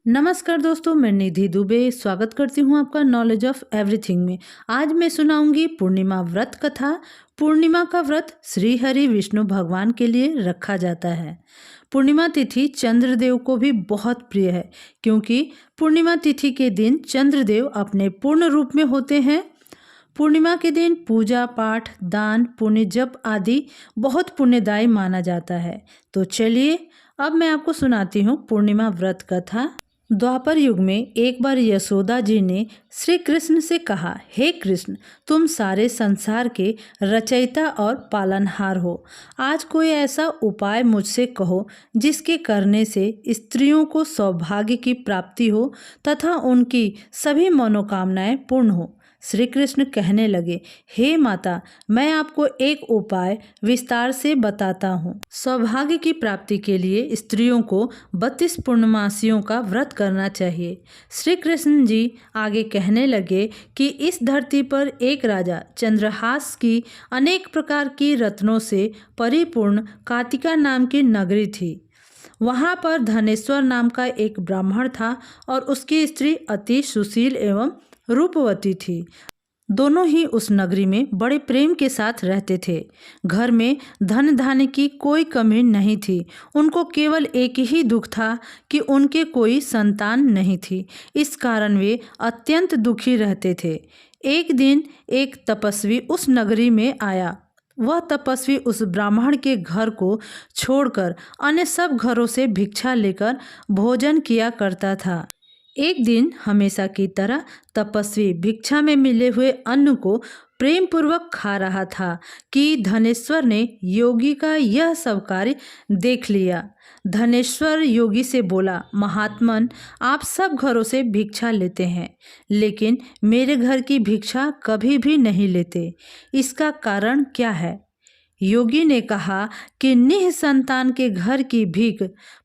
नमस्कार दोस्तों, मैं निधि दुबे स्वागत करती हूँ आपका नॉलेज ऑफ एवरीथिंग में। आज मैं सुनाऊंगी पूर्णिमा व्रत कथा। पूर्णिमा का व्रत श्री हरि विष्णु भगवान के लिए रखा जाता है। पूर्णिमा तिथि चंद्रदेव को भी बहुत प्रिय है, क्योंकि पूर्णिमा तिथि के दिन चंद्रदेव अपने पूर्ण रूप में होते हैं। पूर्णिमा के दिन पूजा पाठ, दान, पुण्य जप आदि बहुत पुण्यदायी माना जाता है। तो चलिए अब मैं आपको सुनाती हूँ पूर्णिमा व्रत कथा। द्वापर युग में एक बार यशोदा जी ने श्री कृष्ण से कहा, हे कृष्ण, तुम सारे संसार के रचयिता और पालनहार हो। आज कोई ऐसा उपाय मुझसे कहो जिसके करने से स्त्रियों को सौभाग्य की प्राप्ति हो तथा उनकी सभी मनोकामनाएं पूर्ण हो। श्री कृष्ण कहने लगे, हे माता, मैं आपको एक उपाय विस्तार से बताता हूँ। सौभाग्य की प्राप्ति के लिए स्त्रियों को 32 पूर्णमासियों का व्रत करना चाहिए। श्री कृष्ण जी आगे कहने लगे कि इस धरती पर एक राजा चंद्रहास की अनेक प्रकार की रत्नों से परिपूर्ण कातिका नाम की नगरी थी। वहाँ पर धनेश्वर नाम का एक ब्राह्मण था और उसकी स्त्री अति सुशील एवं रूपवती थी। दोनों ही उस नगरी में बड़े प्रेम के साथ रहते थे। घर में धन धान्य की कोई कमी नहीं थी। उनको केवल एक ही दुख था कि उनके कोई संतान नहीं थी। इस कारण वे अत्यंत दुखी रहते थे। एक दिन एक तपस्वी उस नगरी में आया। वह तपस्वी उस ब्राह्मण के घर को छोड़कर अन्य सब घरों से भिक्षा लेकर भोजन किया करता था। एक दिन हमेशा की तरह तपस्वी भिक्षा में मिले हुए अन्न को प्रेम पूर्वक खा रहा था कि धनेश्वर ने योगी का यह सब कार्य देख लिया। धनेश्वर योगी से बोला, महात्मन, आप सब घरों से भिक्षा लेते हैं, लेकिन मेरे घर की भिक्षा कभी भी नहीं लेते। इसका कारण क्या है? योगी ने कहा कि निःसंतान के घर की भीख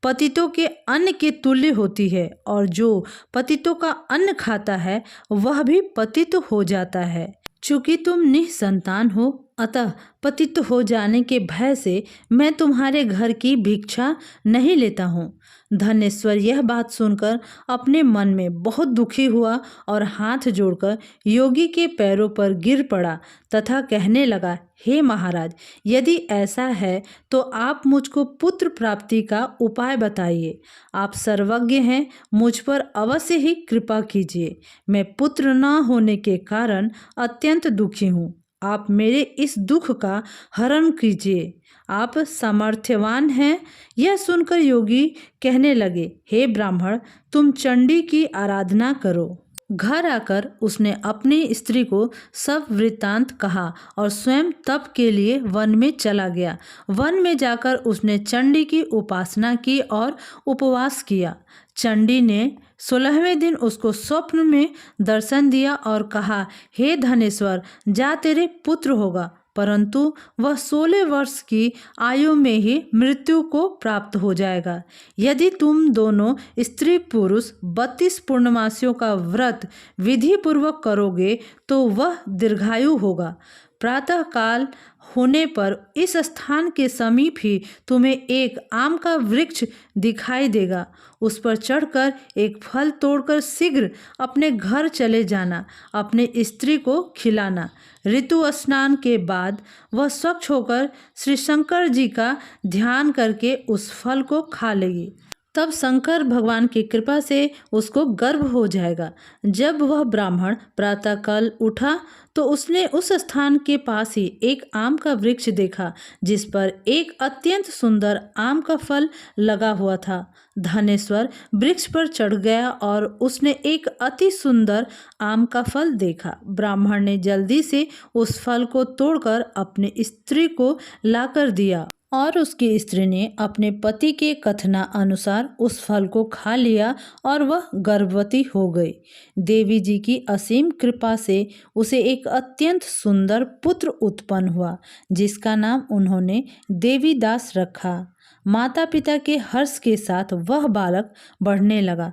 पतितों के अन्न के तुल्य होती है, और जो पतितों का अन्न खाता है वह भी पतित हो जाता है। चूंकि तुम निःसंतान हो, अतः पतित हो जाने के भय से मैं तुम्हारे घर की भिक्षा नहीं लेता हूँ। धनेश्वर यह बात सुनकर अपने मन में बहुत दुखी हुआ और हाथ जोड़कर योगी के पैरों पर गिर पड़ा तथा कहने लगा, हे महाराज, यदि ऐसा है तो आप मुझको पुत्र प्राप्ति का उपाय बताइए। आप सर्वज्ञ हैं, मुझ पर अवश्य ही कृपा कीजिए। मैं पुत्र न होने के कारण अत्यंत दुखी हूँ। आप मेरे इस दुख का हरण कीजिए। आप सामर्थ्यवान हैं। यह सुनकर योगी कहने लगे, हे ब्राह्मण, तुम चंडी की आराधना करो। घर आकर उसने अपनी स्त्री को सब वृत्तांत कहा और स्वयं तप के लिए वन में चला गया। वन में जाकर उसने चंडी की उपासना की और उपवास किया। चंडी ने 16वें दिन उसको स्वप्न में दर्शन दिया और कहा, हे धनेश्वर, जा, तेरे पुत्र होगा, परंतु वह 16 वर्ष की आयु में ही मृत्यु को प्राप्त हो जाएगा। यदि तुम दोनों स्त्री पुरुष 32 पूर्णमासियों का व्रत विधि पूर्वक करोगे तो वह दीर्घायु होगा। प्रातः काल होने पर इस स्थान के समीप ही तुम्हें एक आम का वृक्ष दिखाई देगा। उस पर चढ़कर एक फल तोड़कर शीघ्र अपने घर चले जाना। अपने स्त्री को खिलाना। ऋतु स्नान के बाद वह स्वच्छ होकर श्री शंकर जी का ध्यान करके उस फल को खा लेगी। तब शंकर भगवान की कृपा से उसको गर्भ हो जाएगा। जब वह ब्राह्मण प्रातःकाल उठा तो उसने उस स्थान के पास ही एक आम का वृक्ष देखा, जिस पर एक अत्यंत सुंदर आम का फल लगा हुआ था। धनेश्वर वृक्ष पर चढ़ गया और उसने एक अति सुंदर आम का फल देखा। ब्राह्मण ने जल्दी से उस फल को तोड़कर अपनी स्त्री को लाकर दिया और उसकी स्त्री ने अपने पति के कथना अनुसार उस फल को खा लिया और वह गर्भवती हो गई। देवी जी की असीम कृपा से उसे एक अत्यंत सुंदर पुत्र उत्पन्न हुआ, जिसका नाम उन्होंने देवीदास रखा। माता पिता के हर्ष के साथ वह बालक बढ़ने लगा।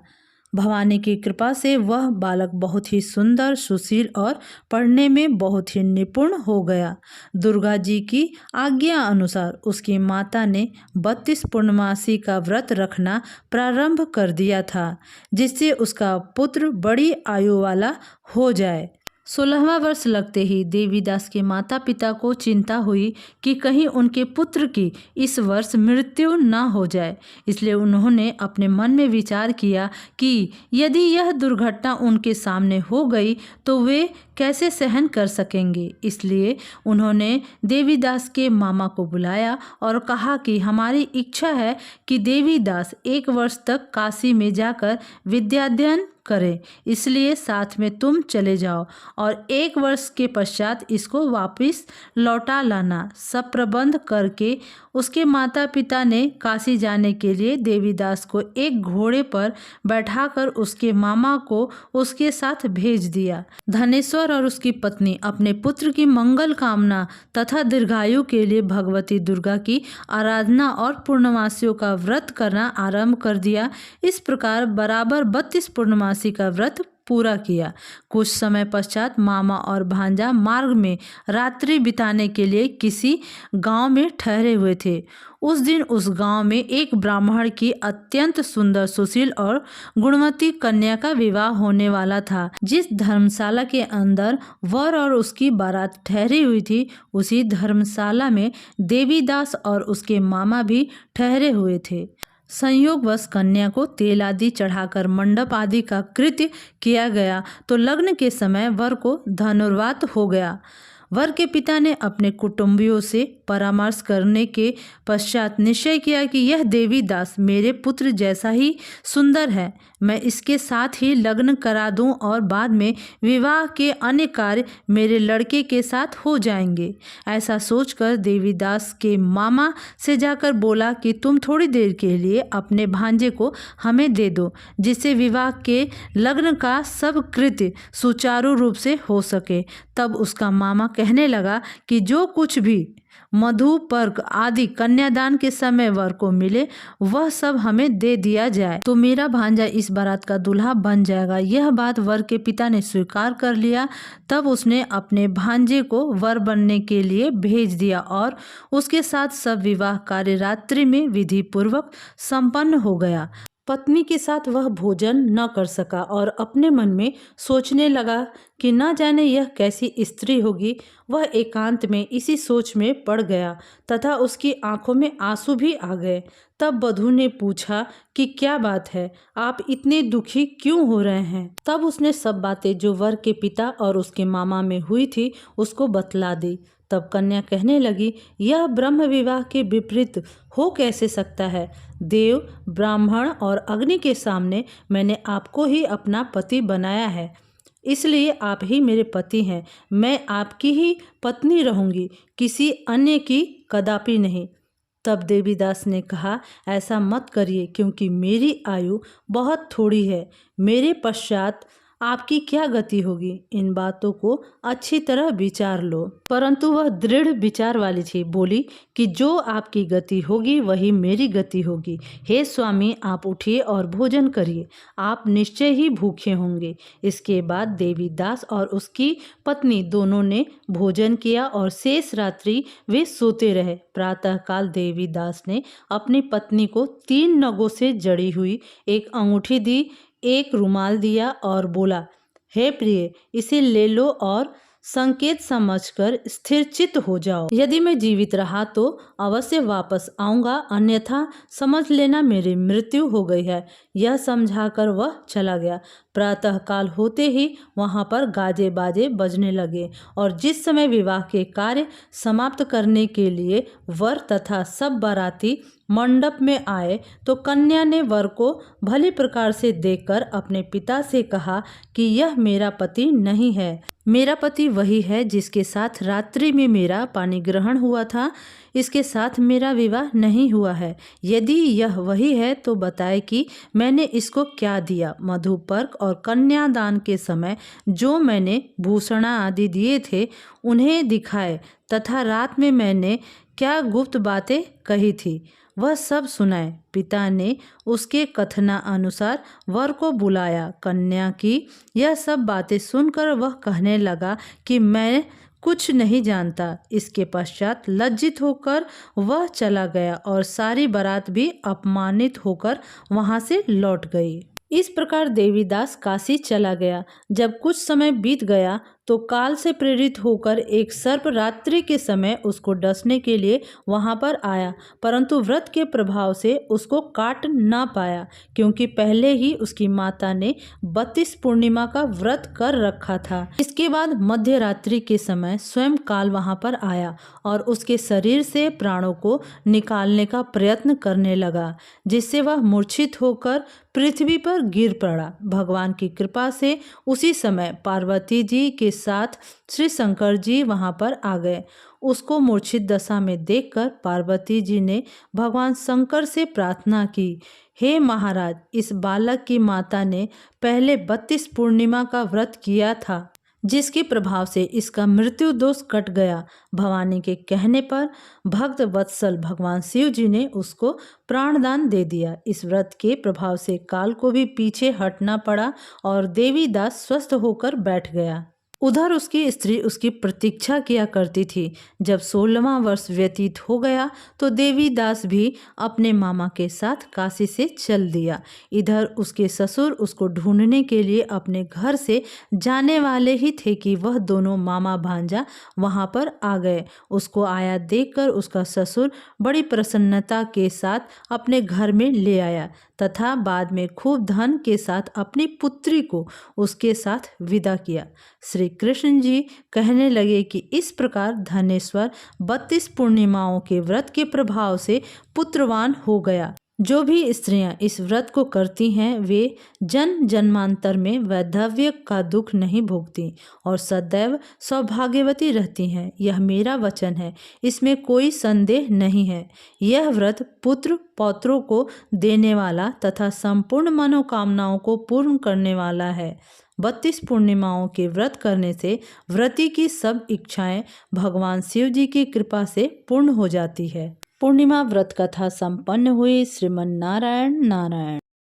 भवानी की कृपा से वह बालक बहुत ही सुंदर, सुशील और पढ़ने में बहुत ही निपुण हो गया। दुर्गा जी की आज्ञा अनुसार उसकी माता ने 32 पूर्णमासी का व्रत रखना प्रारंभ कर दिया था, जिससे उसका पुत्र बड़ी आयु वाला हो जाए। 16वां वर्ष लगते ही देवीदास के माता पिता को चिंता हुई कि कहीं उनके पुत्र की इस वर्ष मृत्यु न हो जाए। इसलिए उन्होंने अपने मन में विचार किया कि यदि यह दुर्घटना उनके सामने हो गई तो वे कैसे सहन कर सकेंगे। इसलिए उन्होंने देवीदास के मामा को बुलाया और कहा कि हमारी इच्छा है कि देवीदास 1 वर्ष तक काशी में जाकर विद्याध्ययन करें, इसलिए साथ में तुम चले जाओ और 1 वर्ष के पश्चात इसको वापस लौटा लाना। सब प्रबंध करके उसके माता पिता ने काशी जाने के लिए देवीदास को एक घोड़े पर बैठाकर उसके मामा को उसके साथ भेज दिया। धनेश्वर और उसकी पत्नी अपने पुत्र की मंगल कामना तथा दीर्घायु के लिए भगवती दुर्गा की आराधना और पूर्णमासियों का व्रत करना आरंभ कर दिया। इस प्रकार बराबर 32 पूर्णमासी का व्रत पूरा किया। कुछ समय पश्चात मामा और भांजा मार्ग में रात्रि बिताने के लिए किसी गांव में ठहरे हुए थे। उस दिन उस गांव में एक ब्राह्मण की अत्यंत सुंदर, सुशील और गुणवती कन्या का विवाह होने वाला था। जिस धर्मशाला के अंदर वर और उसकी बारात ठहरी हुई थी, उसी धर्मशाला में देवीदास और उसके मामा भी ठहरे हुए थे। संयोगवश कन्या को तेल आदि चढ़ाकर मंडप आदि का कृत्य किया गया तो लग्न के समय वर को धनुर्वात हो गया। वर के पिता ने अपने कुटुंबियों से परामर्श करने के पश्चात निश्चय किया कि यह देवीदास मेरे पुत्र जैसा ही सुंदर है, मैं इसके साथ ही लग्न करा दूं और बाद में विवाह के अन्य कार्य मेरे लड़के के साथ हो जाएंगे। ऐसा सोचकर देवीदास के मामा से जाकर बोला कि तुम थोड़ी देर के लिए अपने भांजे को हमें दे दो, जिससे विवाह के लग्न का सब कृत्य सुचारू रूप से हो सके। तब उसका मामा कहने लगा कि जो कुछ भी मधु पर्क आदि कन्यादान के समय वर को मिले वह सब हमें दे दिया जाए तो मेरा भांजा इस बारात का दूल्हा बन जाएगा। यह बात वर के पिता ने स्वीकार कर लिया। तब उसने अपने भांजे को वर बनने के लिए भेज दिया और उसके साथ सब विवाह कार्य रात्रि में विधि पूर्वक संपन्न हो गया। पत्नी के साथ वह भोजन न कर सका और अपने मन में सोचने लगा कि न जाने यह कैसी स्त्री होगी। वह एकांत में इसी सोच में पड़ गया तथा उसकी आंखों में आंसू भी आ गए। तब वधू ने पूछा कि क्या बात है, आप इतने दुखी क्यों हो रहे हैं। तब उसने सब बातें जो वर के पिता और उसके मामा में हुई थी उसको बतला दी। तब कन्या कहने लगी, यह ब्रह्म विवाह के विपरीत हो कैसे सकता है। देव, ब्राह्मण और अग्नि के सामने मैंने आपको ही अपना पति बनाया है, इसलिए आप ही मेरे पति हैं। मैं आपकी ही पत्नी रहूंगी, किसी अन्य की कदापि नहीं। तब देवीदास ने कहा, ऐसा मत करिए, क्योंकि मेरी आयु बहुत थोड़ी है। मेरे पश्चात आपकी क्या गति होगी, इन बातों को अच्छी तरह विचार लो। परंतु वह दृढ़ विचार वाली थी। बोली कि जो आपकी गति होगी वही मेरी गति होगी। हे स्वामी, आप उठिए और भोजन करिए, आप निश्चय ही भूखे होंगे। इसके बाद देवीदास और उसकी पत्नी दोनों ने भोजन किया और शेष रात्रि वे सोते रहे। प्रातःकाल देवीदास ने अपनी पत्नी को 3 नगों से जड़ी हुई एक अंगूठी दी, एक रुमाल दिया और बोला, हे प्रिय, इसे ले लो और संकेत समझकर स्थिरचित्त हो जाओ। यदि मैं जीवित रहा तो अवश्य वापस आऊंगा, अन्यथा समझ लेना मेरी मृत्यु हो गई है। यह समझाकर वह चला गया। प्रातःकाल होते ही वहां पर गाजे बाजे बजने लगे और जिस समय विवाह के कार्य समाप्त करने के लिए वर तथा सब बाराती मंडप में आए तो कन्या ने वर को भली प्रकार से देखकर अपने पिता से कहा कि यह मेरा पति नहीं है। मेरा पति वही है जिसके साथ रात्रि में मेरा पानी ग्रहण हुआ था, इसके साथ मेरा विवाह नहीं हुआ है। यदि यह वही है तो बताए कि मैंने इसको क्या दिया। मधुपर्क और कन्यादान के समय जो मैंने भूषणा आदि दिए थे उन्हें दिखाए तथा रात में मैंने क्या गुप्त बातें कही थी वह सब सुनाए। पिता ने उसके कथना अनुसार वर को बुलाया। कन्या की यह सब बातें सुनकर वह कहने लगा कि मैं कुछ नहीं जानता। इसके पश्चात लज्जित होकर वह चला गया और सारी बारात भी अपमानित होकर वहां से लौट गई। इस प्रकार देवीदास काशी चला गया। जब कुछ समय बीत गया तो काल से प्रेरित होकर एक सर्प रात्रि के समय उसको डसने के लिए वहां पर आया, परंतु व्रत के प्रभाव से उसको काट ना पाया, क्योंकि पहले ही उसकी माता ने 32 पूर्णिमा का व्रत कर रखा था। इसके बाद मध्य रात्रि के समय स्वयं काल वहां पर आया और उसके शरीर से प्राणों को निकालने का प्रयत्न करने लगा, जिससे वह मूर्छित होकर पृथ्वी पर गिर पड़ा। भगवान की कृपा से उसी समय पार्वती जी के साथ श्री शंकर जी वहां पर आ गए। उसको मूर्छित दशा में देखकर पार्वती जी ने भगवान शंकर से प्रार्थना की, हे महाराज, इस बालक की माता ने पहले 32 पूर्णिमा का व्रत किया था, जिसके प्रभाव से इसका मृत्यु दोष कट गया। भवानी के कहने पर भक्त वत्सल भगवान शिव जी ने उसको प्राणदान दे दिया। इस व्रत के प्रभाव से काल को भी पीछे हटना पड़ा और देवीदास स्वस्थ होकर बैठ गया। उधर उसकी स्त्री उसकी प्रतीक्षा किया करती थी। जब 16वां वर्ष व्यतीत हो गया तो देवीदास भी अपने मामा के साथ काशी से चल दिया। इधर उसके ससुर उसको ढूंढने के लिए अपने घर से जाने वाले ही थे कि वह दोनों मामा भांजा वहां पर आ गए। उसको आया देखकर उसका ससुर बड़ी प्रसन्नता के साथ अपने घर में ले आया तथा बाद में खूब धन के साथ अपनी पुत्री को उसके साथ विदा किया। श्री कृष्ण जी कहने लगे कि इस प्रकार धनेश्वर 32 पूर्णिमाओं के व्रत के प्रभाव से पुत्रवान हो गया। जो भी स्त्रियां इस व्रत को करती हैं वे जन्म जन्मांतर में वैधव्य का दुख नहीं भोगती और सदैव सौभाग्यवती रहती हैं। यह मेरा वचन है, इसमें कोई संदेह नहीं है। यह व्रत पुत्र पौत्रों को देने वाला तथा संपूर्ण मनोकामनाओं को पूर्ण करने वाला है। 32 पूर्णिमाओं के व्रत करने से व्रती की सब इच्छाएं भगवान शिव जी की कृपा से पूर्ण हो जाती है। पूर्णिमा व्रत कथा संपन्न हुई। श्रीमन नारायण नारायण।